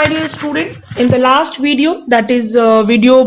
my dear student, in the last video, that is video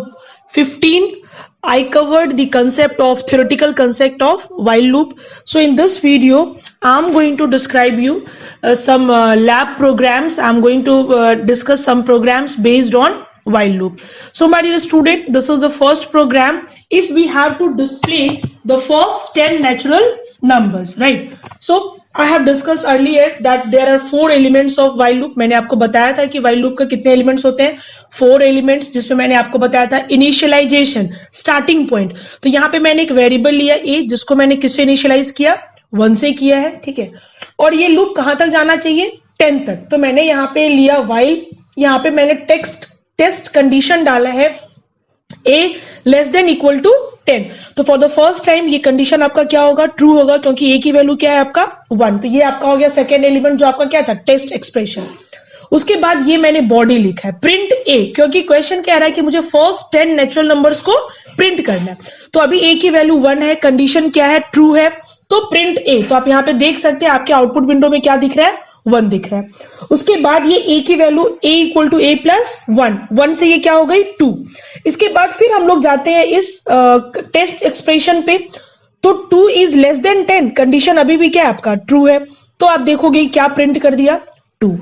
15, I covered the concept of theoretical concept of while loop. So in this video, I'm going to describe you some lab programs. I'm going to discuss some programs based on while loop. So my dear student, this is the first program. If we have to display the first 10 natural numbers, right? So I have discussed earlier that there are 4 elements of while loop. मैंने आपको बताया था कि while loop का कितने elements होते हैं, 4 elements, जिसमें मैंने आपको बताया था इनिशियलाइजेशन, स्टार्टिंग पॉइंट. तो यहाँ पे मैंने एक वेरिएबल लिया a, जिसको मैंने किससे इनिशियलाइज किया, 1 से किया है, ठीक है. और ये लूप कहां तक जाना चाहिए, 10 तक. तो मैंने यहाँ पे लिया while, यहाँ पे मैंने टेस्ट कंडीशन डाला है a less than equal to 10. तो फॉर द फर्स्ट टाइम ये कंडीशन आपका क्या होगा, ट्रू होगा, क्योंकि a की वैल्यू क्या है आपका 1. तो ये आपका हो गया सेकेंड एलिमेंट, जो आपका क्या था, टेस्ट एक्सप्रेशन. उसके बाद ये मैंने बॉडी लिखा है प्रिंट a, क्योंकि क्वेश्चन कह रहा है कि मुझे फर्स्ट 10 नेचुरल नंबर्स को प्रिंट करना है. तो अभी a की वैल्यू 1 है, कंडीशन क्या है, ट्रू है, तो प्रिंट a. तो आप यहाँ पे देख सकते हैं आपके आउटपुट विंडो में क्या दिख रहा है, 1 दिख रहा है. उसके बाद ये a की value a equal to a plus 1 से ये क्या हो गई 2. इसके बाद फिर हम लोग जाते हैं इस टेस्ट एक्सप्रेशन पे. तो 2 इज लेस देन 10, कंडीशन अभी भी क्या है आपका, ट्रू है. तो आप देखोगे क्या प्रिंट कर दिया, 2.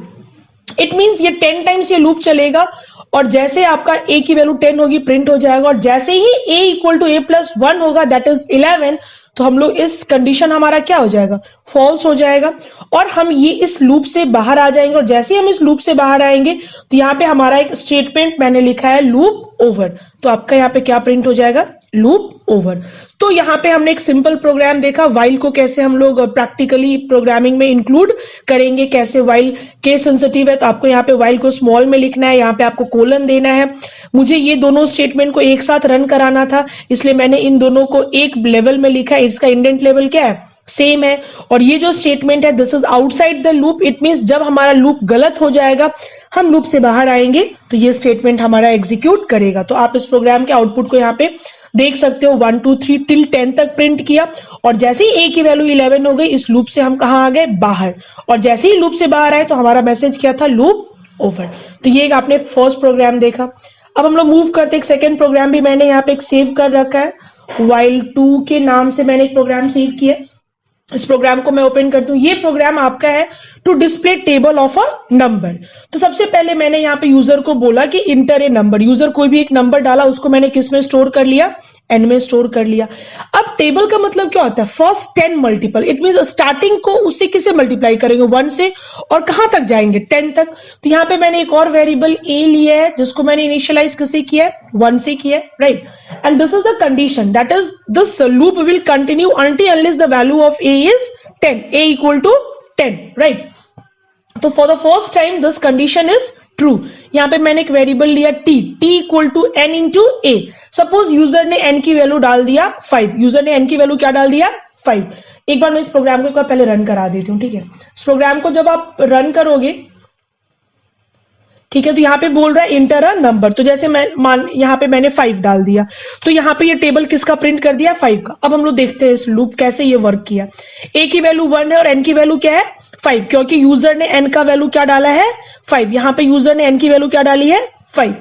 इट मींस ये 10 टाइम्स ये लूप चलेगा, और जैसे आपका a की वैल्यू 10 होगी प्रिंट हो जाएगा, और जैसे ही a equal to a plus 1 होगा, दैट इज 11, तो हम लोग इस कंडीशन हमारा क्या हो जाएगा, फॉल्स हो जाएगा, और हम ये इस लूप से बाहर आ जाएंगे. और जैसे ही हम इस लूप से बाहर आएंगे तो यहाँ पे हमारा एक स्टेटमेंट मैंने लिखा है लूप ओवर. तो आपका यहाँ पे क्या प्रिंट हो जाएगा, लूप ओवर. तो यहाँ पे हमने एक सिंपल प्रोग्राम देखा व्हाइल को कैसे हम लोग प्रैक्टिकली प्रोग्रामिंग में इंक्लूड करेंगे, कैसे व्हाइल केस सेंसिटिव है. तो आपको यहाँ पे व्हाइल को स्मॉल में लिखना है, यहाँ पे आपको कोलन देना है. मुझे ये दोनों स्टेटमेंट को एक साथ रन कराना था, इसलिए मैंने इन दोनों को एक लेवल में लिखा है. इसका इंडेंट लेवल क्या है, सेम है. और ये जो स्टेटमेंट है, this is outside the loop. It means जब हमारा लूप गलत हो जाएगा, हम लूप से बाहर आएंगे, तो ये स्टेटमेंट हमारा एग्जीक्यूट करेगा. तो आप इस प्रोग्राम के आउटपुट को यहाँ पे देख सकते हो, 1 2 3 टिल 10 तक प्रिंट किया, और जैसे ही a की वैल्यू 11 हो गई, इस लूप से हम कहाँ आ गए, बाहर. और जैसे ही लूप से बाहर आए तो हमारा मैसेज क्या था, लूप ओवर. तो ये एक आपने फर्स्ट प्रोग्राम देखा. अब हम लोग मूव करते, एक सेकेंड प्रोग्राम भी मैंने यहाँ पे एक सेव कर रखा है, while 2 के नाम से मैंने एक प्रोग्राम सेव किया. इस प्रोग्राम को मैं ओपन करती हूँ. ये प्रोग्राम आपका है to display table of a number. तो सबसे पहले मैंने यहाँ पे यूजर को बोला कि इंटर ए नंबर. यूजर कोई भी एक नंबर डाला, उसको मैंने किस में स्टोर कर लिया, एन में स्टोर कर लिया. अब टेबल का मतलब क्या होता है, first 10 multiple. It means starting को उससे किसे मल्टीप्लाई करेंगे, 1 से, और कहां तक जाएंगे, 10 तक. तो यहाँ पे मैंने एक और वेरिएबल a लिया है, जिसको मैंने इनिशियलाइज किसे किया है, 1 से किया है, right. And this is the condition, that is this loop will continue until unless the value of a is 10, a equal to 10, right. तो for the first time this condition is true. यहाँ पे मैंने एक variable लिया t equal to n into a. Suppose user ने n की value डाल दिया 5. यूजर ने n की वैल्यू क्या डाल दिया, 5. एक बार मैं इस प्रोग्राम को एक बार पहले रन करा देती हूँ, ठीक है. इस प्रोग्राम को जब आप रन करोगे, ठीक है, तो यहाँ पे बोल रहा है इंटर अ नंबर. तो जैसे मैं यहाँ पे मैंने 5 डाल दिया, तो यहाँ पे ये टेबल किसका प्रिंट कर दिया, 5 का. अब हम लोग देखते हैं इस लूप कैसे ये वर्क किया. a की वैल्यू 1 है और n की वैल्यू क्या है, 5, क्योंकि यूजर ने n का वैल्यू क्या डाला है, 5. यहाँ पे यूजर ने n की वैल्यू क्या डाली है, 5.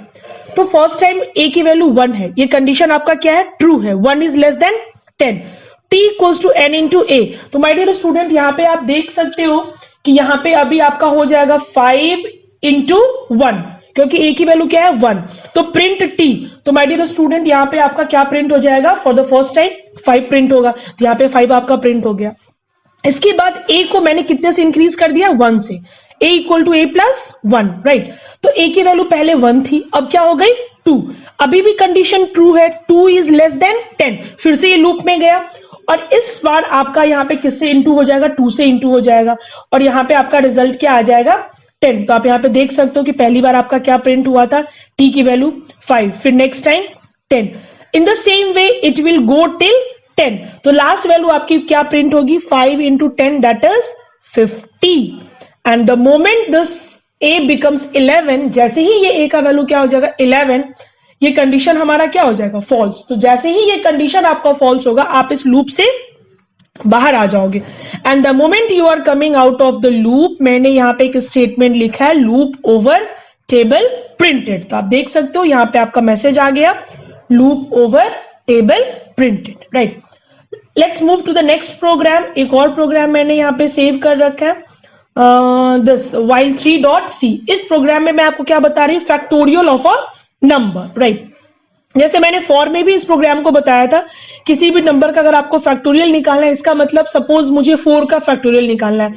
तो फर्स्ट टाइम a की वैल्यू 1 है, ये कंडीशन आपका क्या है, ट्रू है. 1 is less than 10, t equals to n into a. तो माय डियर स्टूडेंट, यहाँ पे आप देख सकते हो कि यहाँ पे अभी आपका हो जाएगा 5 इंटू 1, क्योंकि a की वैल्यू क्या है, 1. तो प्रिंट t. तो माय डियर स्टूडेंट, यहाँ पे आपका क्या प्रिंट हो जाएगा, for the first time 5 print होगा. तो यहाँ पे 5 आपका प्रिंट हो गया. इसके बाद a को मैंने कितने से इंक्रीज कर दिया, 1 से. a equal to a plus 1, right. तो a की वैल्यू पहले 1 थी, अब क्या हो गई, 2. अभी भी कंडीशन ट्रू है, 2 इज लेस देन 10. फिर से ये लूप में गया, और इस बार आपका यहाँ पे किससे इंटू हो जाएगा, 2 से इंटू हो जाएगा, और यहाँ पे आपका रिजल्ट क्या आ जाएगा, 10. तो आप यहाँ पे देख सकते हो कि पहली बार आपका क्या प्रिंट हुआ था, t की वैल्यू 5, फिर next time 10. In the same way it will go till 10. तो लास्ट वैल्यू आपकी क्या प्रिंट होगी, 5 into 10, that is 50. And the moment this a becomes 11, जैसे ही ये a का वैल्यू क्या हो जाएगा, 11, ये कंडीशन हमारा क्या हो जाएगा, फॉल्स. तो जैसे ही ये कंडीशन आपका फॉल्स होगा, आप इस लूप से बाहर आ जाओगे. And the moment you are coming out of the loop, मैंने यहाँ पे एक स्टेटमेंट लिखा है लूप ओवर टेबल प्रिंटेड। तो आप देख सकते हो यहाँ पे आपका मैसेज आ गया, loop over table printed, right. Let's move to the next program. एक और प्रोग्राम मैंने यहाँ पे सेव कर रखा है, दिस while 3.c। इस प्रोग्राम में मैं आपको क्या बता रही हूँ, factorial of a number, right. जैसे मैंने फॉर में भी इस प्रोग्राम को बताया था, किसी भी नंबर का अगर आपको फैक्टोरियल निकालना है, इसका मतलब सपोज मुझे 4 का फैक्टोरियल निकालना है,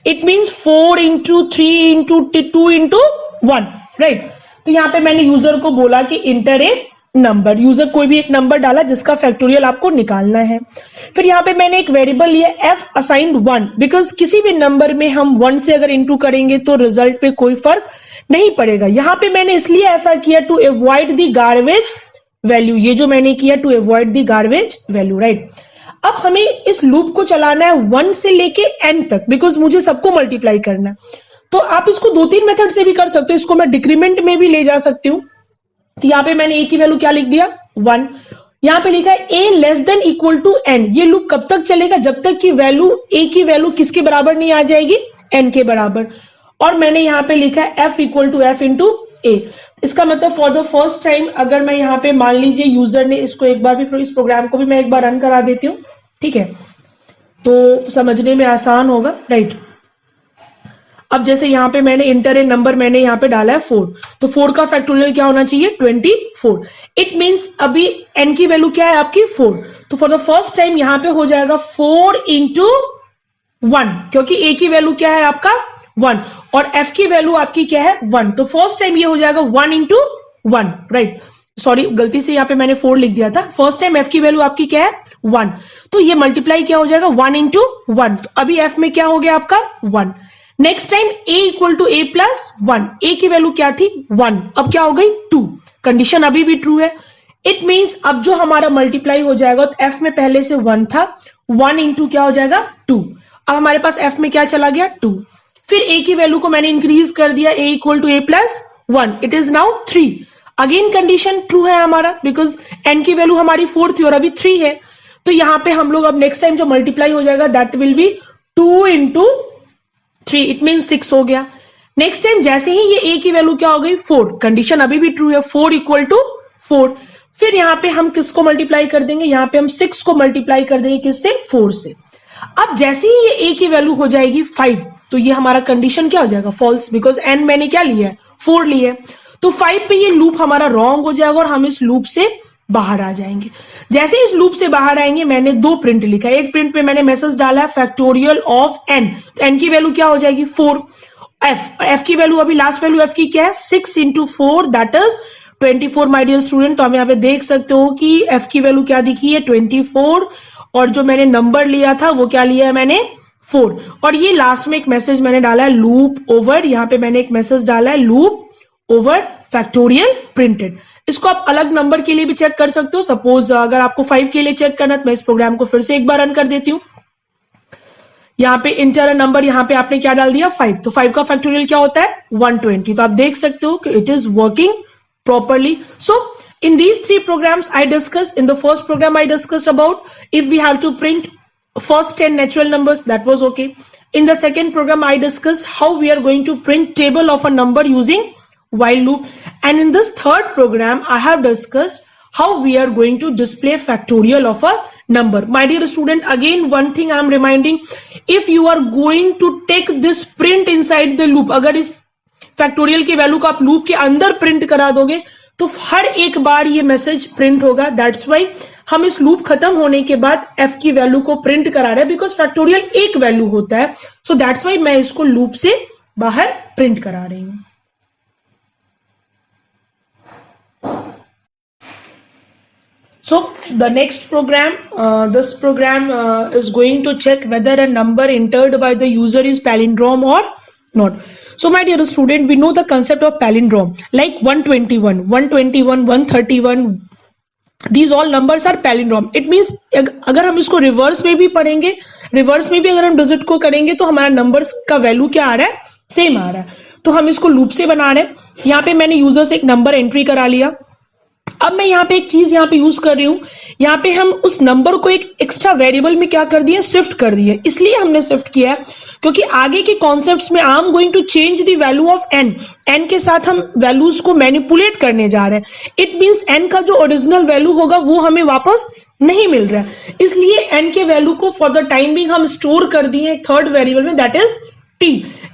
it means 4 into 3 into 2 into 1, right. तो यहाँ पे मैंने यूजर को बोला कि इंटर ए नंबर, यूजर कोई भी एक नंबर डाला जिसका फैक्टोरियल आपको निकालना है। फिर यहाँ पे मैंने एक वेरिएबल लिया एफ असाइंड 1, बिकॉज किसी भी नंबर में हम 1 से अगर इंटू करेंगे तो रिजल्ट पे कोई फर्क नहीं पड़ेगा। यहाँ पे मैंने इसलिए ऐसा किया to avoid the garbage value, ये जो मैंने किया to avoid the garbage value, right. अब हमें इस लूप को चलाना है 1 से लेके n तक, बिकॉज मुझे सबको मल्टीप्लाई करना है। तो आप इसको 2-3 मेथड से भी कर सकते हो, इसको मैं डिक्रीमेंट में भी ले जा सकती हूँ। तो यहाँ पे मैंने a की वैल्यू क्या लिख दिया, 1। यहाँ पे लिखा है a less than equal to n। ये लूप कब तक चलेगा, जब तक की वैल्यू a की वैल्यू किसके बराबर नहीं आ जाएगी, n के बराबर। और मैंने यहाँ पे लिखा है f equal to f into a। इसका मतलब फॉर द फर्स्ट टाइम अगर मैं यहाँ पे मान लीजिए यूजर ने इसको एक बार भी, इस प्रोग्राम को भी मैं एक बार रन करा देती हूँ, ठीक है, तो समझने में आसान होगा, राइट। अब जैसे यहाँ पे मैंने इंटर ए नंबर मैंने यहाँ पे डाला है 4, तो 4 का फैक्टोरियल क्या होना चाहिए, 24। इट मींस अभी n की वैल्यू क्या है आपकी 4, तो फॉर द फर्स्ट टाइम यहाँ पे हो जाएगा 4 इंटू 1, क्योंकि a की वैल्यू क्या है आपका 1 और f की वैल्यू आपकी क्या है 1, तो फर्स्ट टाइम ये हो जाएगा 1 इंटू 1, राइट। सॉरी, गलती से यहाँ पे मैंने 4 लिख दिया था। फर्स्ट टाइम f की वैल्यू आपकी क्या है 1, तो ये मल्टीप्लाई क्या हो जाएगा 1 इंटू 1, तो अभी f में क्या हो गया आपका 1। Next time a equal to a plus 1, a की वैल्यू क्या थी 1, अब क्या हो गई 2, कंडीशन अभी भी ट्रू है। इट मींस अब जो हमारा मल्टीप्लाई हो जाएगा, तो f में पहले से 1 था, 1 इंटू क्या हो जाएगा 2, अब हमारे पास f में क्या चला गया 2। फिर a की वैल्यू को मैंने इंक्रीज कर दिया, a equal to a plus 1, it is now 3। Again condition true है हमारा, बिकॉज n की वैल्यू हमारी 4 थी और अभी 3 है। तो यहाँ पे हम लोग अब नेक्स्ट टाइम जो मल्टीप्लाई हो जाएगा that will B 2 into 3, it mean 6 हो गया। नेक्स्ट टाइम जैसे ही ये a की वैल्यू क्या हो गई 4, कंडीशन अभी भी ट्रू है, 4 इक्वल टू 4। फिर यहाँ पे हम किसको मल्टीप्लाई कर देंगे, यहाँ पे हम 6 को मल्टीप्लाई कर देंगे किससे 4 से। अब जैसे ही ये a की वैल्यू हो जाएगी 5, तो ये हमारा कंडीशन क्या हो जाएगा फॉल्स, बिकॉज n मैंने क्या लिया है 4 लिया है। तो 5 पे ये लूप हमारा रॉन्ग हो जाएगा और हम इस लूप से बाहर आ जाएंगे। जैसे इस लूप से बाहर आएंगे, मैंने 2 प्रिंट लिखा है, एक प्रिंट पे मैंने मैसेज डाला है फैक्टोरियल ऑफ n, तो n की वैल्यू क्या हो जाएगी 4। f की वैल्यू अभी लास्ट वैल्यू f की क्या है 6 into 4 that is 24 my dear student. तो हम यहाँ पे देख सकते हो कि f की वैल्यू क्या दिखी है 24, और जो मैंने नंबर लिया था वो क्या लिया है मैंने 4। और ये लास्ट में एक मैसेज मैंने डाला है लूप ओवर, यहाँ पे मैंने एक मैसेज डाला है लूप ओवर फैक्टोरियल प्रिंटेड। इसको आप अलग नंबर के लिए भी चेक कर सकते हो, सपोज अगर आपको 5 के लिए चेक करना है तो मैं इस प्रोग्राम को फिर से एक बार रन कर देती हूँ। यहाँ पे इंटर नंबर, यहाँ पे आपने क्या डाल दिया 5, तो 5 का फैक्टोरियल क्या होता है 120। तो आप देख सकते हो कि it is working properly. So in these 3 programs I discussed, in the first program I discussed about if we have to print first 10 natural numbers, that was okay. In the second program I discussed how we are going to print table of a number using while loop, and in this third program I have discussed how we are going to display factorial of a number. My dear student, again one thing I am reminding, if you are going to take this print inside the loop, अगर इस factorial की value को आप loop के अंदर print करा दोगे तो हर एक बार ये मैसेज प्रिंट होगा। दैट्स वाई हम इस लूप खत्म होने के बाद f की वैल्यू को प्रिंट करा रहे हैं, बिकॉज फैक्टोरियल एक वैल्यू होता है। सो दैट्स वाई मैं इसको लूप से बाहर प्रिंट करा रही हूं। So the next program, this program is going to check whether a number entered by the user is palindrome or not. So my dear student, we know the concept of palindrome, like 121, 121, 131, these all numbers are palindrome. It means अगर हम इसको reverse में भी पढ़ेंगे, reverse में भी अगर हम डिजिट को करेंगे तो हमारा नंबर्स का वैल्यू क्या आ रहा है सेम आ रहा है। तो हम इसको लूप से बना रहे हैं। यहाँ पे मैंने यूजर से एक नंबर एंट्री करा लिया, अब मैं यहाँ पे एक चीज यहाँ पे यूज कर रही हूँ, यहाँ पे हम उस नंबर को एक एक्स्ट्रा वेरिएबल में क्या कर दिए, शिफ्ट कर दिए। इसलिए हमने शिफ्ट किया है क्योंकि आगे के कॉन्सेप्ट्स में I am going to change the value of N, N के साथ हम वैल्यूज को मैनिपुलेट करने जा रहे हैं। इट मींस एन का जो ओरिजिनल वैल्यू होगा वो हमें वापस नहीं मिल रहा है, इसलिए एन के वैल्यू को फॉर द टाइम बिंग हम स्टोर कर दिए एक थर्ड वेरिएबल में, that is t.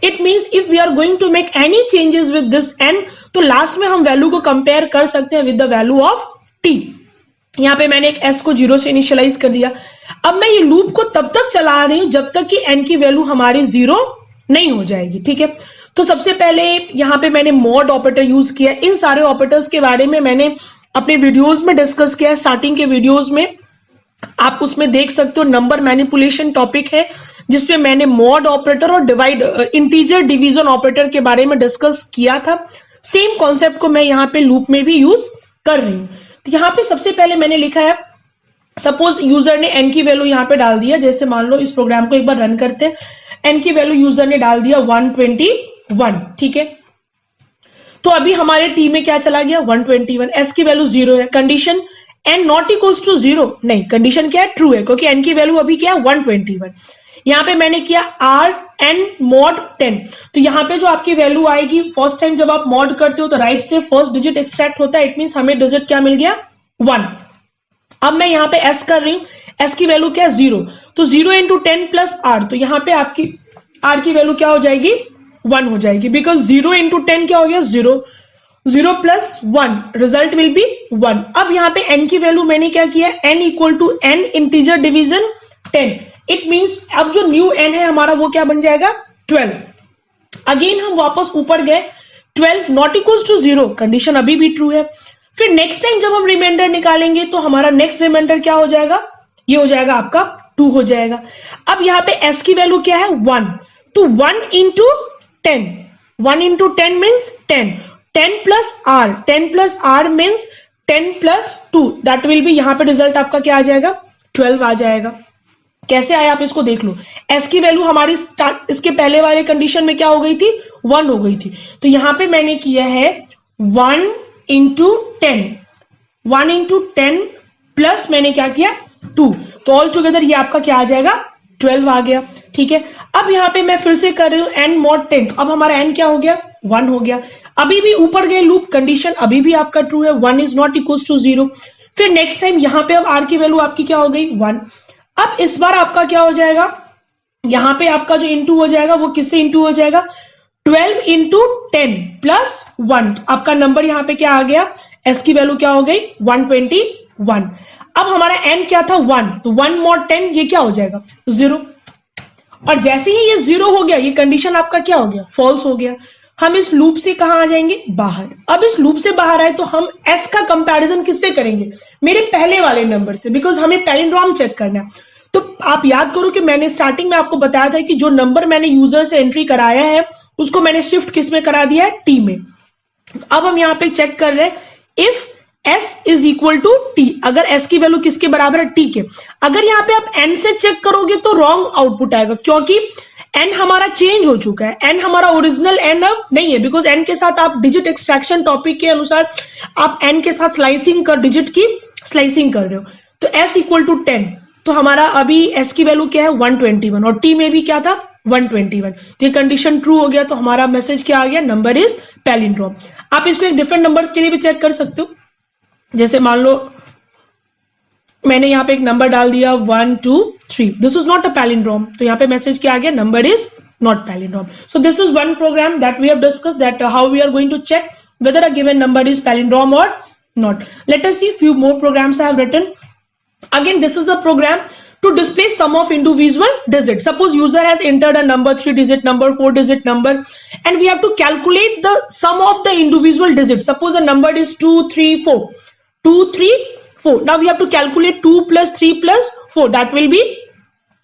It means if we are going to make any changes with this n, तो लास्ट में हम वैल्यू को कंपेयर कर सकते हैं with the value of t। यहाँ पे मैंने एक s को 0 से इनिशियलाइज कर दिया। अब मैं ये लूप को तब तक चला रही हूं जब तक कि n की वैल्यू हमारी 0 नहीं हो जाएगी, ठीक है। तो सबसे पहले यहाँ पे मैंने मॉड ऑपरेटर यूज किया। इन सारे ऑपरेटर्स के बारे में मैंने अपने वीडियोज में डिस्कस किया, स्टार्टिंग के वीडियोज में आप उसमें देख सकते हो। नंबर मैनिपुलेशन टॉपिक है जिसमें मैंने मॉड ऑपरेटर और डिवाइड इंटीजर डिवीजन ऑपरेटर के बारे में डिस्कस किया था। सेम कॉन्सेप्ट को मैं यहाँ पे लूप में भी यूज कर रही हूँ। तो यहाँ पे सबसे पहले मैंने लिखा है, सपोज यूजर ने एन की वैल्यू यहाँ पे डाल दिया। जैसे मान लो इस प्रोग्राम को एक बार रन करते हैं, एन की वैल्यू यूजर ने डाल दिया 121, ठीक है। तो अभी हमारे टी में क्या चला गया, 121। एस की वैल्यू 0 है। Condition N not equals to 0, नहीं, कंडीशन क्या है, ट्रू है, क्योंकि एन की वैल्यू अभी क्या है, 121। यहाँ पे मैंने किया आर एन मॉड 10। तो यहाँ पे जो आपकी वैल्यू आएगी, फर्स्ट टाइम जब आप मॉड करते हो तो राइट से फर्स्ट डिजिट एक्सट्रैक्ट होता है। इट मींस हमें डिजिट क्या मिल गया, 1। अब मैं यहाँ पे एस कर रही हूँ, एस की वैल्यू क्या है, 0। तो 0 इंटू 10 प्लस आर, तो यहाँ पे आपकी आर की वैल्यू क्या हो जाएगी, 1 हो जाएगी, बिकॉज 0 इंटू 10 क्या हो गया, 0, 0 प्लस 1, रिजल्ट विल बी 1। अब यहाँ पे n की वैल्यू मैंने क्या किया, n equal to n integer division 10। It means अब जो न्यू n है हमारा वो क्या बन जाएगा, 12। अगेन हम वापस ऊपर गए, 12 नॉट इक्वल टू 0, कंडीशन अभी भी ट्रू है। फिर नेक्स्ट टाइम जब हम रिमाइंडर निकालेंगे तो हमारा नेक्स्ट रिमाइंडर क्या हो जाएगा, ये हो जाएगा आपका 2 हो जाएगा। अब यहाँ पे s की वैल्यू क्या है, 1। तो 1 into 10, 1 into 10 means 10, 10 plus R, 10 plus R means 10 plus 2, that will be, यहाँ पे रिजल्ट आपका क्या आ जाएगा, 12 आ जाएगा। कैसे आया आप इसको देख लो। एस की वैल्यू हमारी स्टार्ट इसके पहले वाले कंडीशन में क्या हो गई थी, 1 हो गई थी। तो यहाँ पे मैंने किया है 1 इंटू 10, 1 इंटू 10 प्लस मैंने क्या किया 2, तो ऑल टुगेदर ये आपका क्या आ जाएगा, 12 आ गया, ठीक है। अब यहाँ पे मैं फिर से कर रही हूँ n मॉड 10, अब हमारा n क्या हो गया, 1 हो गया। अभी भी ऊपर गए लूप, कंडीशन अभी भी आपका ट्रू है, 1 इज नॉट इक्वल टू 0। फिर नेक्स्ट टाइम यहाँ पे अब r की वैल्यू आपकी क्या हो गई, 1। अब इस बार आपका क्या हो जाएगा, यहाँ पे आपका जो इंटू हो जाएगा वो किससे इंटू हो जाएगा, 12 इंटू 10 प्लस 1, आपका नंबर यहाँ पे क्या आ गया, s की वैल्यू क्या हो गई, 121। अब हमारा n क्या था, 1, तो 1 मॉड 10 ये क्या हो जाएगा, 0। और जैसे ही ये 0 हो गया, ये कंडीशन आपका क्या हो गया, फॉल्स हो गया। हम इस लूप से कहां आ जाएंगे, बाहर। अब इस लूप से बाहर आए तो हम s का कंपैरिजन किससे करेंगे, मेरे पहले वाले नंबर से, बिकॉज हमें पैलिंड्रोम चेक करना है। तो आप याद करो कि मैंने स्टार्टिंग में आपको बताया था कि जो नंबर मैंने यूजर से एंट्री कराया है उसको मैंने शिफ्ट किस में करा दिया है, टी में। अब हम यहाँ पे चेक कर रहे हैं, if s is equal to t, अगर s की वैल्यू किसके बराबर है, t के। अगर यहाँ पे आप n से चेक करोगे तो रॉन्ग आउटपुट आएगा, क्योंकि n हमारा चेंज हो चुका है, n हमारा ओरिजिनल n अब नहीं है, बिकॉज n के साथ आप डिजिट एक्सट्रैक्शन टॉपिक के अनुसार आप n के साथ स्लाइसिंग कर, डिजिट की स्लाइसिंग कर रहे हो। तो s इक्वल टू 10, तो हमारा अभी s की वैल्यू क्या है, 121, और t में भी क्या था, 121। तो ये कंडीशन ट्रू हो गया, तो हमारा मैसेज क्या आ गया, नंबर इज पैलिंड्रोम। आप इसको एक डिफरेंट नंबर्स के लिए भी चेक कर सकते हो। जैसे मान लो मैंने यहाँ पे एक नंबर डाल दिया 1 2 3, this is not a palindrome, तो यहाँ पे मैसेज क्या आ गया, number is not palindrome. So this is one program that we have discussed, that how we are going to check whether a given number is palindrome or not. Let us see few more programs I have written. Again, this is a program to display sum of individual digits. Suppose user has entered a number, 3-digit number, 4-digit number, and we have to calculate the sum of the individual digits. Suppose a number is 2 3 4, 2 3 4. Now we have to calculate 2 plus 3 plus 4, that will be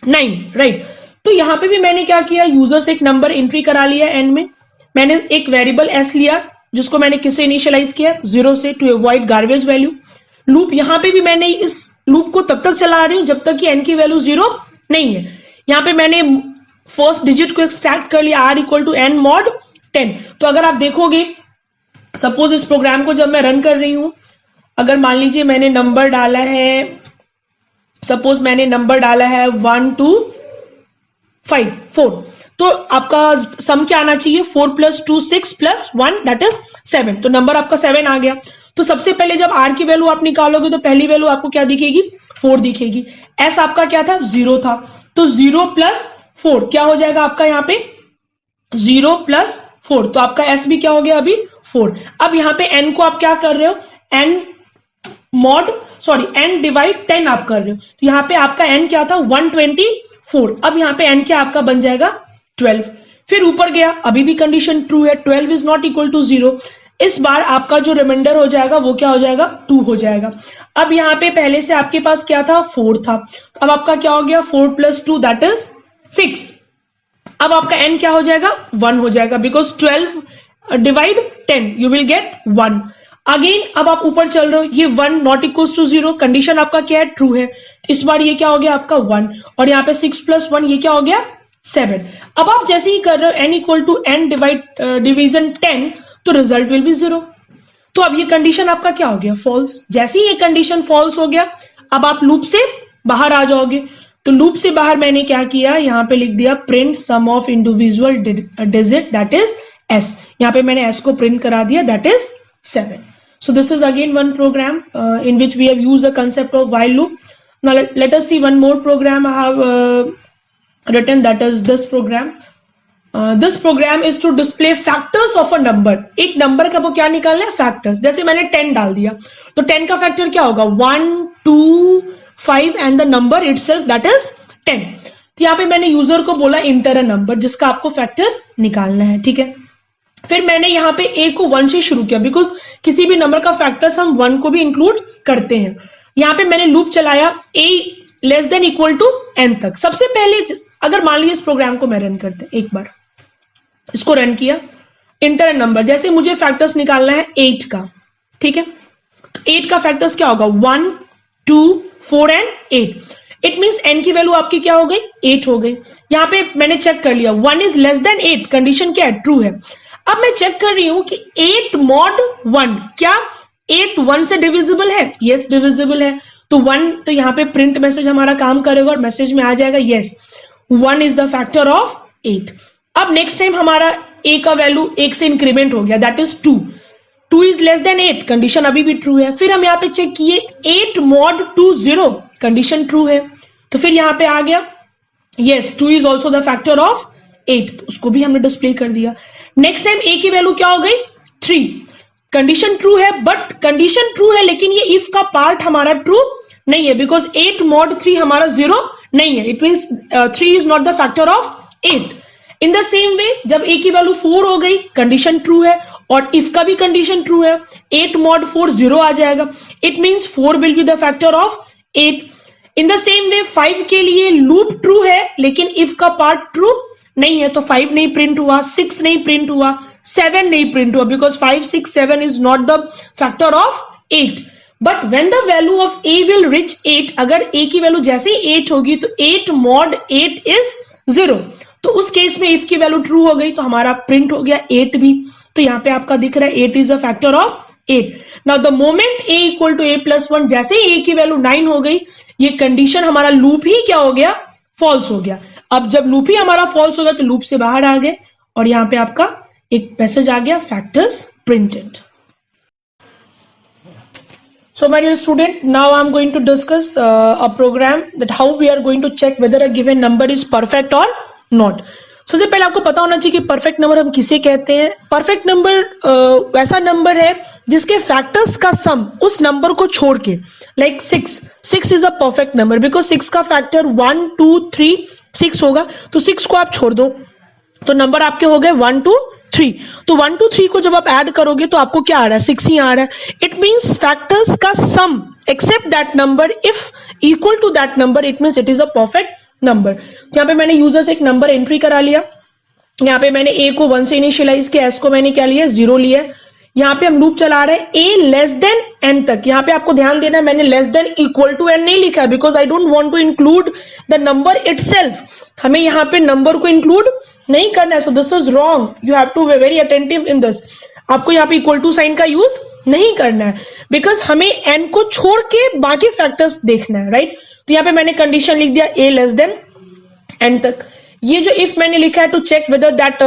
9, right? तो यहाँ पे भी मैंने क्या किया, user से एक number entry करा लिया n में, मैंने एक वेरिएबल s लिया जिसको मैंने किससे इनिशियलाइज किया, 0 से, to avoid garbage value. Loop यहाँ पे भी मैंने इस लूप को तब तक चला रही हूं जब तक कि n की वैल्यू 0 नहीं है। यहाँ पे मैंने फर्स्ट डिजिट को एक्सट्रैक्ट कर लिया, r equal to n mod 10। तो अगर आप देखोगे, सपोज इस प्रोग्राम को जब मैं रन कर रही हूं, अगर मान लीजिए मैंने नंबर डाला है, सपोज मैंने नंबर डाला है 1 2 5 4, तो आपका सम क्या आना चाहिए, 4 + 2 6 + 1 दैट इज 7, तो नंबर आपका 7 आ गया। तो सबसे पहले जब आर की वैल्यू आप निकालोगे तो पहली वैल्यू आपको क्या दिखेगी, 4 दिखेगी। एस आपका क्या था, 0 था, तो 0 + 4 क्या हो जाएगा आपका यहाँ पे 0 + 4, तो आपका एस भी क्या हो गया अभी 4। अब यहाँ पे एन को आप क्या कर रहे हो, एन n डिवाइड 10 आप कर रहे हो, तो यहाँ पे आपका n क्या था 124, अब यहाँ पे n क्या आपका बन जाएगा 12। फिर ऊपर गया, अभी भी कंडीशन ट्रू है, 12 इज नॉट इक्वल टू 0। इस बार आपका जो रिमाइंडर हो जाएगा वो क्या हो जाएगा 2 हो जाएगा। अब यहाँ पे पहले से आपके पास क्या था 4 था, अब आपका क्या हो गया 4 + 2 दैट इज 6। अब आपका n क्या हो जाएगा 1 हो जाएगा, because 12 divide 10 you will get 1। Again अब आप ऊपर चल रहे हो, ये 1 नॉट इक्वल टू 0, कंडीशन आपका क्या है ट्रू है, इस बार ये क्या हो गया आपका 1, और यहाँ पे 6 + 1 ये क्या हो गया 7। अब आप जैसे ही कर रहे हो n = n डिवीजन 10, तो रिजल्ट विल बी 0। तो अब ये कंडीशन आपका क्या हो गया फॉल्स। जैसे ही ये कंडीशन फॉल्स हो गया, अब आप लूप से बाहर आ जाओगे। तो लूप से बाहर मैंने क्या किया, यहाँ पे लिख दिया print sum of individual digit that is s, यहाँ पे मैंने s को प्रिंट करा दिया that is 7। So this is again one program in which we have used the concept of while loop. Now let us see one more program I have written, that is this program. This program is to display factors of a number. एक number का वो क्या निकालना है factors. जैसे मैंने 10 डाल दिया, तो 10 का फैक्टर क्या होगा 1 2 5 and the number itself that is 10। तो यहाँ पे मैंने यूजर को बोला इंटर अ नंबर जिसका आपको फैक्टर निकालना है, ठीक है। फिर मैंने यहाँ पे a को 1 से शुरू किया, बिकॉज किसी भी नंबर का फैक्टर्स हम 1 को भी इंक्लूड करते हैं। यहाँ पे मैंने लूप चलाया a < n तक। सबसे पहले अगर मान लीजिए इस प्रोग्राम को मैं रन करते हैं, एक बार इसको रन किया, इंटर नंबर, जैसे मुझे फैक्टर्स निकालना है 8 का, ठीक है। तो 8 का फैक्टर्स क्या होगा 1 2 4 एंड 8। इट मीन्स n की वैल्यू आपकी क्या हो गई 8 हो गई। यहाँ पे मैंने चेक कर लिया 1 इज लेस देन 8, कंडीशन क्या है ट्रू है। अब मैं चेक कर रही हूं कि 8 mod 1 क्या 8 1 से डिविजिबल है, यस डिविजिबल है, तो 1, तो यहाँ पे प्रिंट मैसेज हमारा काम करेगा और मैसेज में आ जाएगा yes 1 is the factor of 8। अब नेक्स्ट टाइम हमारा a का वैल्यू 1 से इंक्रीमेंट हो गया that is 2 is less then 8, condition अभी भी ट्रू है। फिर हम यहाँ पे चेक किए 8 mod 2 0, कंडीशन ट्रू है, तो फिर यहाँ पे आ गया yes 2 is also the factor of 8, तो उसको भी हमने डिस्प्ले कर दिया। नेक्स्ट टाइम a की वैल्यू क्या हो गई 3, कंडीशन ट्रू है, बट कंडीशन ट्रू है लेकिन ये इफ का पार्ट हमारा ट्रू नहीं है, बिकॉज 8 mod 3 हमारा 0 नहीं है, it means 3 is not the factor of 8। In the same way जब a की वैल्यू 4 हो गई, कंडीशन ट्रू है, और इफ का भी कंडीशन ट्रू है, 8 mod 4 0 आ जाएगा, it means 4 will be the factor of 8। In the same way 5 के लिए लूप ट्रू है लेकिन इफ का पार्ट ट्रू नहीं है, तो 5 नहीं प्रिंट हुआ, 6 नहीं प्रिंट हुआ, 7 नहीं प्रिंट हुआ, because 5 6 7 is not the factor of 8। But when the value of a will rich 8, अगर a की वैल्यू जैसे ही 8 होगी तो 8 mod 8 इज 0, तो उस केस में इफ की वैल्यू ट्रू हो गई तो हमारा प्रिंट हो गया 8 भी। तो यहाँ पे आपका दिख रहा है 8 is a factor of 8। Now the moment a = a + 1, जैसे ही a की वैल्यू 9 हो गई, ये कंडीशन हमारा लूप ही क्या हो गया फॉल्स हो गया। अब जब लूप ही हमारा फॉल्स हो गया तो लूप से बाहर आ गए और यहाँ पे आपका एक मैसेज आ गया factors printed. So my dear student, now I am going to discuss a program that how we are going to check whether a given number is perfect or not. सबसे पहले आपको पता होना चाहिए कि परफेक्ट नंबर हम किसे कहते हैं। परफेक्ट नंबर वैसा नंबर है जिसके फैक्टर्स का सम उस नंबर को छोड़ के, like 6 is a perfect number because 6 का फैक्टर 1 2 3 6 होगा, तो 6 को आप छोड़ दो तो नंबर आपके हो गए 1 2 3। तो 1 2 3 को जब आप ऐड करोगे तो आपको क्या आ रहा है 6 ही आ रहा है। इट मींस फैक्टर्स का sum except that number if equal to that number, it means it is a perfect number. यहाँ पे मैंने यूजर से एक नंबर एंट्री करा लिया, यहाँ पे मैंने a को 1 से इनिशियलाइज किया, s को मैंने क्या लिया 0 लिया। यहाँ पे हम लूप चला रहे हैं a लेस देन n तक। यहाँ पे आपको ध्यान देना है मैंने less than equal to n नहीं लिखा है because I don't want to include the number itself, हमें यहाँ पे नंबर को इंक्लूड नहीं करना है, so this is wrong, you have to be very attentive in this. आपको यहाँ पे इक्वल टू साइन का यूज नहीं करना है, बिकॉज हमें n को छोड़ के बाकी फैक्टर्स देखना है, राइट। तो यहाँ पे मैंने कंडीशन लिख दिया a लेस देन n तक। ये जो इफ मैंने लिखा है to check whether that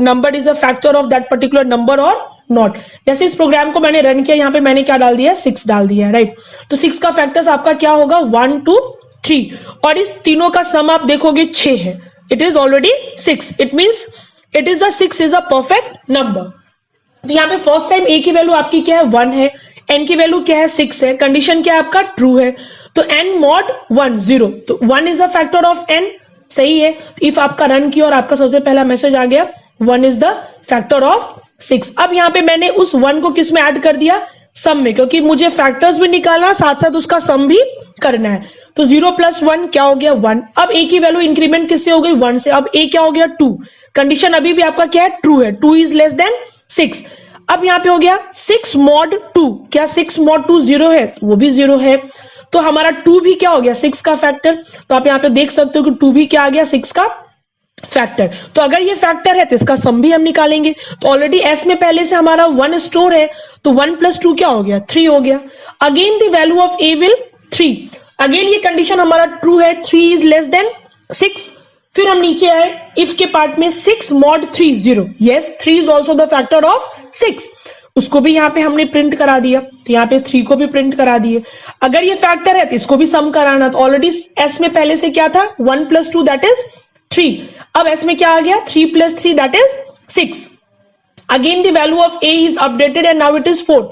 number is a factor of that particular number और नॉट। जैसे इस प्रोग्राम को मैंने रन किया, यहाँ पे मैंने क्या डाल दिया, 6 डाल दिया, राइट। तो 6 का फैक्टर्स आपका क्या होगा, 1 2 3, और इस तीनों का सम आप देखोगे 6 है। It is already 6, it means it is a 6 is a perfect number. तो यहाँ पे फर्स्ट टाइम a की वैल्यू आपकी क्या है, 1 है, n की वैल्यू क्या है, 6 है, कंडीशन क्या है आपका, ट्रू है। तो n mod 1 0, तो 1 is a factor of n, सही है। तो इफ आपका रन किया और आपका सबसे पहला मैसेज आ गया 1 इज द फैक्टर ऑफ 6। अब यहाँ पे मैंने उस 1 को किस में ऐड कर दिया, सम में, क्योंकि मुझे फैक्टर्स भी निकालना साथ साथ उसका सम भी करना है। तो 0 + 1 क्या हो गया, 1। अब a की वैल्यू इंक्रीमेंट किससे हो गई, 1 से। अब a क्या हो गया, 2। कंडीशन अभी भी आपका क्या है, ट्रू है, 2 इज लेस देन 6। अब यहाँ पे हो गया 6 mod 2, क्या 6 mod 2 0 है, तो वो भी 0 है। तो हमारा 2 भी क्या हो गया, 6 का फैक्टर। तो आप यहाँ पे देख सकते हो कि 2 भी क्या आ गया, 6 का फैक्टर। तो अगर ये फैक्टर है तो इसका सम भी हम निकालेंगे। तो ऑलरेडी s में पहले से हमारा 1 स्टोर है, तो 1 + 2 क्या हो गया, 3 हो गया। Again the value of a will 3। Again ये कंडीशन हमारा ट्रू है, 3 इज लेस देन 6। फिर हम नीचे आए, इफ के पार्ट में 6 mod 3 0, yes 3 is also the factor of 6, उसको भी यहाँ पे हमने प्रिंट करा दिया। तो यहाँ पे 3 को भी प्रिंट करा दिए। अगर ये फैक्टर है तो इसको भी सम कराना। तो ऑलरेडी s में पहले से क्या था, 1 + 2 दैट इज 3। अब s में क्या आ गया, 3 + 3 that is 6। Again the value of a is updated and now it is 4।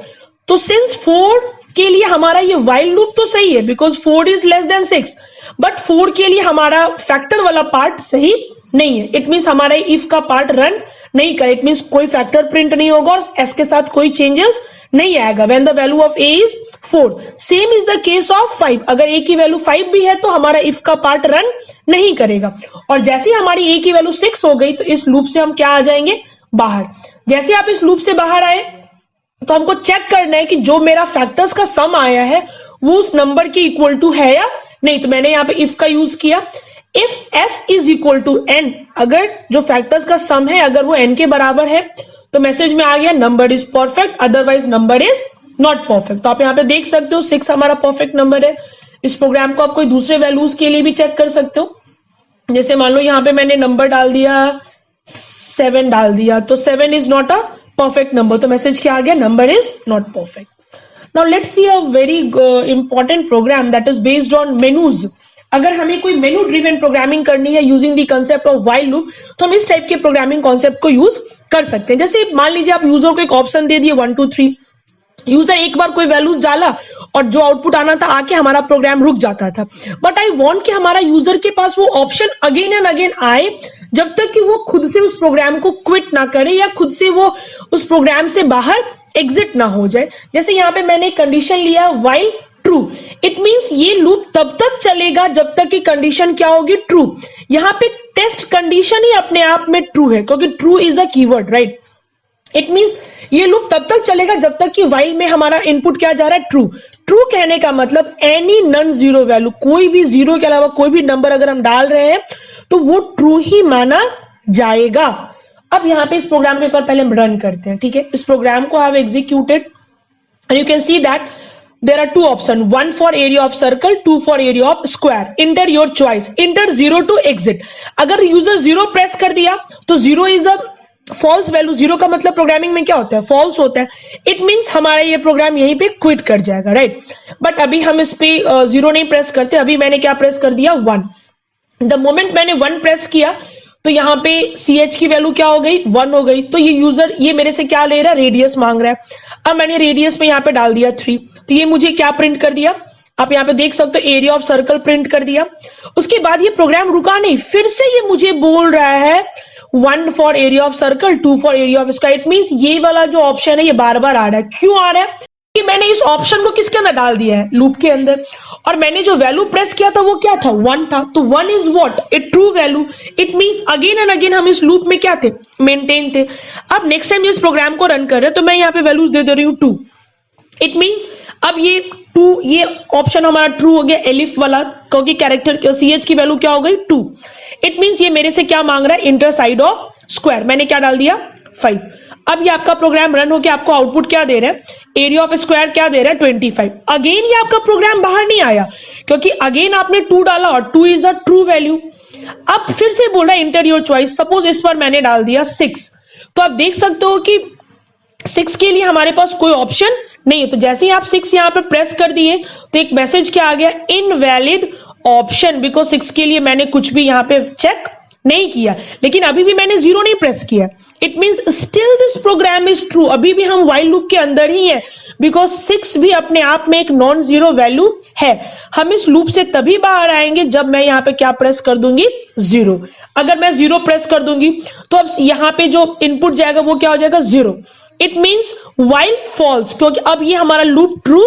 तो सिंस 4 के लिए हमारा ये व्हाइल लूप तो सही है, because 4 is less then 6, but 4 के लिए हमारा फैक्टर वाला पार्ट सही नहीं है। इट मींस हमारा इफ का पार्ट रन नहीं करे, इट मींस कोई फैक्टर प्रिंट नहीं होगा और s के साथ कोई चेंजेस नहीं आएगा when the value of a is 4। Same is the case of 5। अगर a की वैल्यू 5 भी है तो हमारा इफ का पार्ट रन नहीं करेगा। और जैसे ही हमारी a की वैल्यू 6 हो गई तो इस लूप से हम क्या आ जाएंगे, बाहर। जैसे आप इस लूप से बाहर आए तो हमको चेक करना है कि जो मेरा फैक्टर्स का सम आया है वो उस नंबर के इक्वल टू है या नहीं। तो मैंने यहाँ पे इफ का यूज किया, if s is equal to n, अगर जो फैक्टर्स का सम है अगर वो n के बराबर है तो मैसेज में आ गया number is perfect, otherwise number is not perfect. तो आप यहाँ पे देख सकते हो 6 हमारा परफेक्ट नंबर है। इस प्रोग्राम को आप कोई दूसरे वैल्यूज के लिए भी चेक कर सकते हो। जैसे मान लो यहाँ पे मैंने नंबर डाल दिया 7 डाल दिया, तो 7 is not a perfect number. तो मैसेज क्या आ गया, number is not perfect. Now let's see a very important program that is based on menus. अगर हमें कोई मेनू ड्रिवन प्रोग्रामिंग करनी है using the concept of while loop, तो हम इस टाइप के प्रोग्रामिंग कॉन्सेप्ट को यूज कर सकते हैं। जैसे मान लीजिए आप यूजर को एक ऑप्शन दे दिए 1 2 3, यूजर एक बार कोई वैल्यूज डाला और जो आउटपुट आना था आके हमारा प्रोग्राम रुक जाता था। बट आई वांट कि हमारा यूजर के पास वो ऑप्शन अगेन एंड अगेन आए, जब तक कि वो खुद से उस प्रोग्राम को क्विट ना करे या खुद से वो उस प्रोग्राम से बाहर एग्जिट ना हो जाए। जैसे यहाँ पे मैंने कंडीशन लिया व्हाइल ट्रू, इट मींस ये लूप तब तक चलेगा जब तक कि कंडीशन क्या होगी, ट्रू। यहाँ पे टेस्ट कंडीशन ही अपने आप में ट्रू है, क्योंकि true is a keyword, right. It means ये लूप तब तक चलेगा जब तक कि व्हाइल में हमारा इनपुट क्या जा रहा है, ट्रू। ट्रू कहने का मतलब एनी नॉन जीरो वैल्यू, कोई भी जीरो के अलावा कोई भी नंबर अगर हम डाल रहे हैं तो वो ट्रू ही माना जाएगा। अब यहाँ पे इस प्रोग्राम को एक बार पहले हम रन करते हैं, ठीक है। इस प्रोग्राम को have executed and you can see that there are two options, one for area of circle, two for area of square. Enter your choice, enter 0 to exit। अगर यूजर 0 प्रेस कर दिया तो 0 इज अ फॉल्स वैल्यू। 0 का मतलब programming में क्या होता है, फॉल्स होता है। इट मींस हमारा ये प्रोग्राम यहीं पे क्विट कर जाएगा, राइट। बट अभी हम इस पे 0 नहीं प्रेस करते, अभी मैंने क्या प्रेस कर दिया, 1। द मोमेंट मैंने 1 प्रेस किया तो यहाँ पे ch की वैल्यू क्या हो गई, 1 हो गई। तो ये यूजर ये मेरे से क्या ले रहा है, रेडियस मांग रहा है। अब मैंने रेडियस पे यहाँ पे डाल दिया 3, तो ये मुझे क्या प्रिंट कर दिया, आप यहाँ पे देख सकते हो एरिया ऑफ सर्कल प्रिंट कर दिया। उसके बाद ये प्रोग्राम रुका नहीं, फिर से ये मुझे बोल रहा है 1 for area of circle, 2 for area of square. It means ये वाला जो ऑप्शन है ये बार बार आ रहा है। क्यों आ रहा है, कि मैंने इस ऑप्शन को किसके अंदर डाल दिया है, लूप के अंदर। और मैंने जो वैल्यू प्रेस किया था वो क्या था, 1 था। तो 1 is what, A true value. It means again and again हम इस लूप में क्या थे, मेंटेन थे। अब नेक्स्ट टाइम इस प्रोग्राम को रन कर रहे हैं तो मैं यहाँ पे वैल्यूज दे रही हूँ 2। इट मींस अब ये 2, ये ऑप्शन हमारा ट्रू हो गया, एलिफ वाला, क्योंकि कैरेक्टर ch की वैल्यू क्या हो गई, 2। इट मींस ये मेरे से क्या मांग रहा है, इंटर साइड ऑफ स्क्वायर। मैंने क्या डाल दिया, 5। अब ये आपका प्रोग्राम रन होकर आपको आउटपुट क्या दे रहा है, एरिया ऑफ स्क्वायर क्या दे रहा है 25। अगेन ये आपका प्रोग्राम बाहर नहीं आया क्योंकि अगेन आपने 2 डाला और 2 इज अ ट्रू वैल्यू। अब फिर से बोल रहा है इंटर योर चॉइस, सपोज इस पर मैंने डाल दिया 6, तो आप देख सकते हो कि 6 के लिए हमारे पास कोई ऑप्शन नहीं है। तो जैसे ही आप 6 यहां पे प्रेस कर दिए तो एक मैसेज क्या आ गया, इनवैलिड ऑप्शन, बिकॉज 6 के लिए मैंने कुछ भी यहां पे चेक नहीं किया। लेकिन अभी भी मैंने 0 नहीं प्रेस किया, it means still this program is true. अभी भी हम व्हाइल लूप के अंदर ही है बिकॉज 6 भी अपने आप में एक नॉन जीरो वैल्यू है। हम इस लूप से तभी बाहर आएंगे जब मैं यहाँ पे क्या प्रेस कर दूंगी, 0। अगर मैं 0 प्रेस कर दूंगी तो अब यहाँ पे जो इनपुट जाएगा वो क्या हो जाएगा, 0। इट मींस व्हाइल फॉल्स, क्योंकि अब ये हमारा लूप ट्रू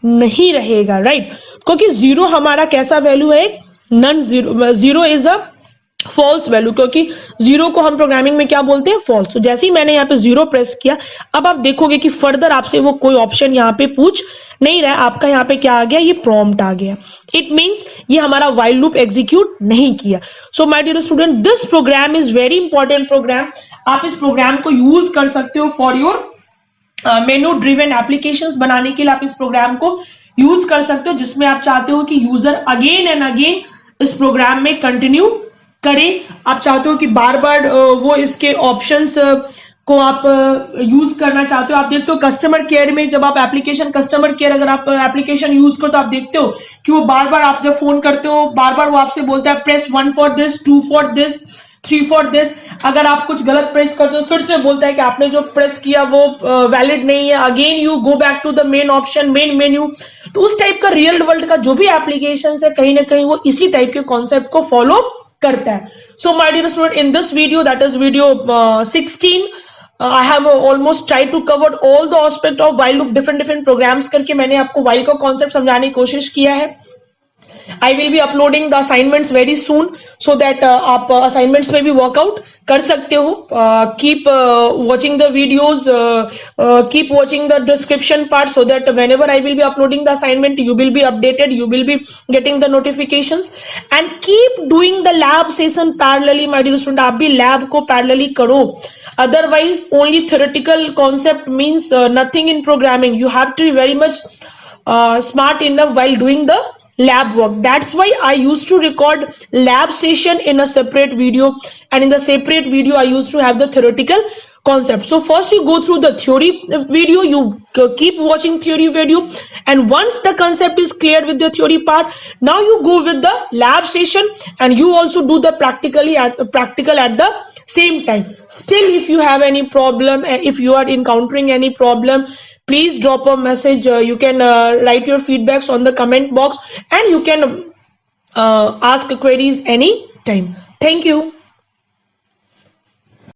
नहीं रहेगा, राइट। क्योंकि 0 हमारा कैसा वैल्यू है, non zero, 0 is a false value, क्योंकि 0 को हम प्रोग्रामिंग में क्या बोलते हैं, फॉल्स। तो जैसे ही मैंने यहाँ पे 0 प्रेस किया, अब आप देखोगे कि फर्दर आपसे वो कोई ऑप्शन यहाँ पे पूछ नहीं रहा है, आपका यहाँ पे क्या आ गया, ये प्रॉम्प्ट आ गया। इट मींस ये हमारा व्हाइल लूप एग्जीक्यूट नहीं किया। So my dear student, this program is very important program. आप इस प्रोग्राम को यूज कर सकते हो for your menu driven applications बनाने के लिए। आप इस प्रोग्राम को यूज कर सकते हो जिसमें आप चाहते हो कि यूजर अगेन एंड अगेन इस प्रोग्राम में कंटिन्यू करें। आप चाहते हो कि बार बार वो इसके ऑप्शंस को आप यूज करना चाहते हो। आप देखते हो कस्टमर केयर में जब आप एप्लीकेशन, कस्टमर केयर अगर आप एप्लीकेशन यूज करो तो आप देखते हो कि वो बार बार आप जब फोन करते हो बार बार वो आपसे बोलता है press 1 for this, 2 for this, 3 for this. अगर आप कुछ गलत प्रेस करते हो फिर से बोलता है कि आपने जो प्रेस किया वो वैलिड नहीं है, again you go back to the main option, main menu. तो उस टाइप का रियल वर्ल्ड का जो भी एप्लीकेशन है कहीं ना कहीं वो इसी टाइप के कॉन्सेप्ट को फॉलो करता है। So my dear student, in this video, that is video 16, I have almost tried to cover all the aspect of while loop, different programs करके मैंने आपको while का concept समझाने की कोशिश किया है। I will be uploading the assignments very soon so that आप assignments में भी workout कर सकते हो। Keep watching the videos, keep watching the description part so that whenever I will be uploading the assignment, you will be updated, you will be getting the notifications, and keep doing the lab session parallelly, my dear student। आप भी lab को parallelly करो। Otherwise, only theoretical concept means nothing in programming. You have to be very much smart enough while doing the lab work. That's why I used to record lab session in a separate video, and in the separate video I used to have the theoretical concept. So first you go through the theory video, you keep watching theory video, and once the concept is clear with the theory part, now you go with the lab session and you also do the practical at the same time. Still, if you have any problem, if you are encountering any problem, please drop a message. You can write your feedbacks on the comment box, and you can ask queries any time. Thank you.